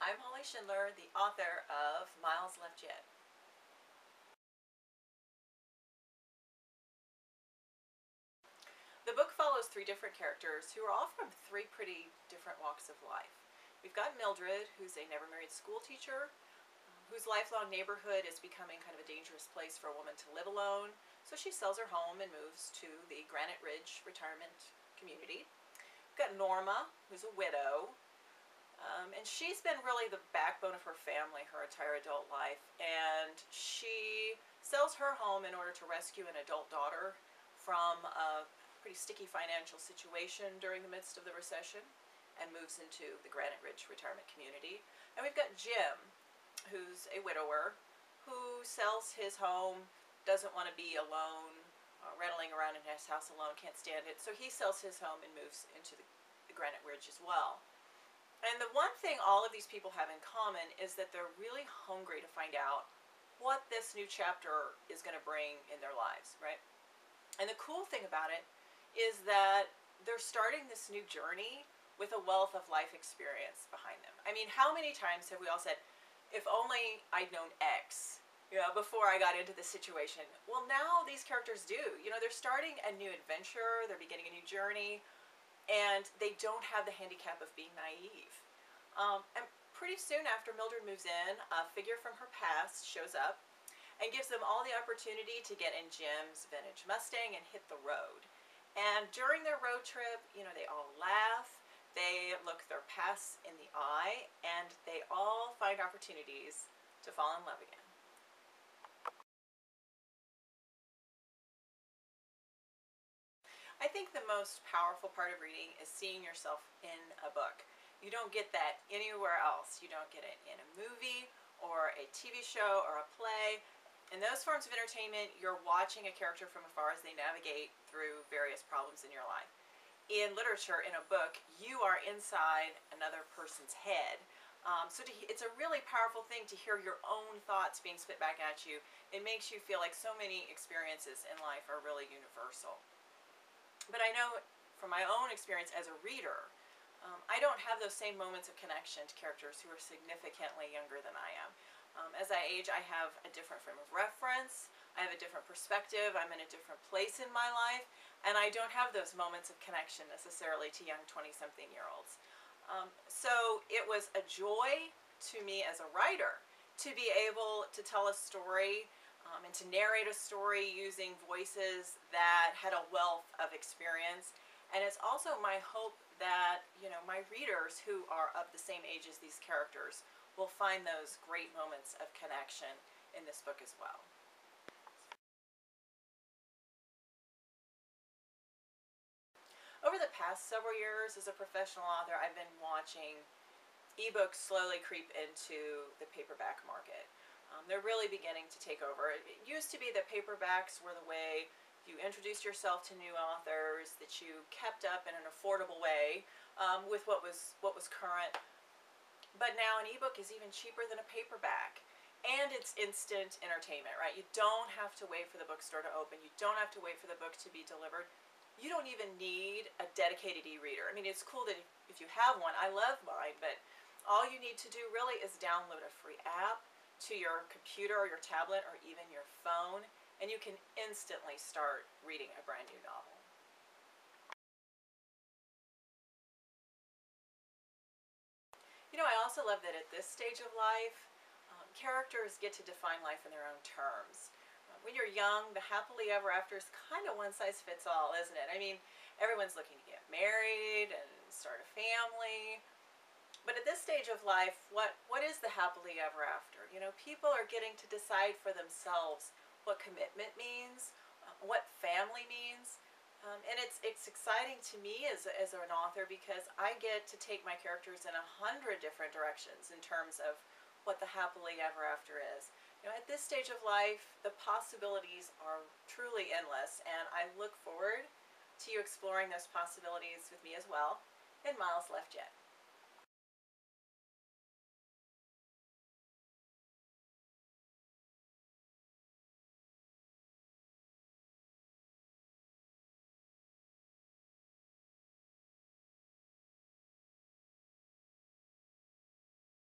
I'm Holly Schindler, the author of Miles Left Yet. The book follows three different characters who are all from three pretty different walks of life. We've got Mildred, who's a never-married school teacher, whose lifelong neighborhood is becoming kind of a dangerous place for a woman to live alone, so she sells her home and moves to the Granite Ridge retirement community. We've got Norma, who's a widow, and she's been really the backbone of her family her entire adult life, and she sells her home in order to rescue an adult daughter from a pretty sticky financial situation during the midst of the recession, and moves into the Granite Ridge retirement community. And we've got Jim, who's a widower, who sells his home, doesn't want to be alone, rattling around in his house alone, can't stand it, so he sells his home and moves into the Granite Ridge as well. And the one thing all of these people have in common is that they're really hungry to find out what this new chapter is going to bring in their lives, right? And the cool thing about it is that they're starting this new journey with a wealth of life experience behind them. I mean, how many times have we all said, if only I'd known X, before I got into this situation? Well, now these characters do. They're starting a new adventure, they're beginning a new journey, and they don't have the handicap of being naive. And pretty soon after Mildred moves in, a figure from her past shows up and gives them all the opportunity to get in Jim's vintage Mustang and hit the road. And during their road trip, they all laugh, they look their pasts in the eye, and they all find opportunities to fall in love again. I think the most powerful part of reading is seeing yourself in a book. You don't get that anywhere else. You don't get it in a movie or a TV show or a play. In those forms of entertainment, you're watching a character from afar as they navigate through various problems in your life. In literature, in a book, you are inside another person's head. It's a really powerful thing to hear your own thoughts being spit back at you. It makes you feel like so many experiences in life are really universal. But I know from my own experience as a reader, I don't have those same moments of connection to characters who are significantly younger than I am. As I age, I have a different frame of reference, I have a different perspective, I'm in a different place in my life, and I don't have those moments of connection necessarily to young 20-something-year-olds. So it was a joy to me as a writer to be able to tell a story and to narrate a story using voices that had a wealth of experience. And it's also my hope that, my readers who are of the same age as these characters will find those great moments of connection in this book as well. Over the past several years as a professional author, I've been watching ebooks slowly creep into the paperback market. They're really beginning to take over. It used to be that paperbacks were the way you introduced yourself to new authors, that you kept up in an affordable way with what was current. But now an ebook is even cheaper than a paperback, and it's instant entertainment, right? You don't have to wait for the bookstore to open. You don't have to wait for the book to be delivered. You don't even need a dedicated e-reader. I mean, it's cool that if you have one, I love mine, but all you need to do really is download a free app to your computer or your tablet or even your phone, and you can instantly start reading a brand new novel. I also love that at this stage of life, characters get to define life in their own terms. When you're young, the happily ever after is kind of one size fits all, isn't it? I mean, everyone's looking to get married and start a family. But at this stage of life, what is the happily ever after? People are getting to decide for themselves what commitment means, what family means. And it's exciting to me as an author because I get to take my characters in 100 different directions in terms of what the happily ever after is. At this stage of life, the possibilities are truly endless, and I look forward to you exploring those possibilities with me as well in Miles Left Yet.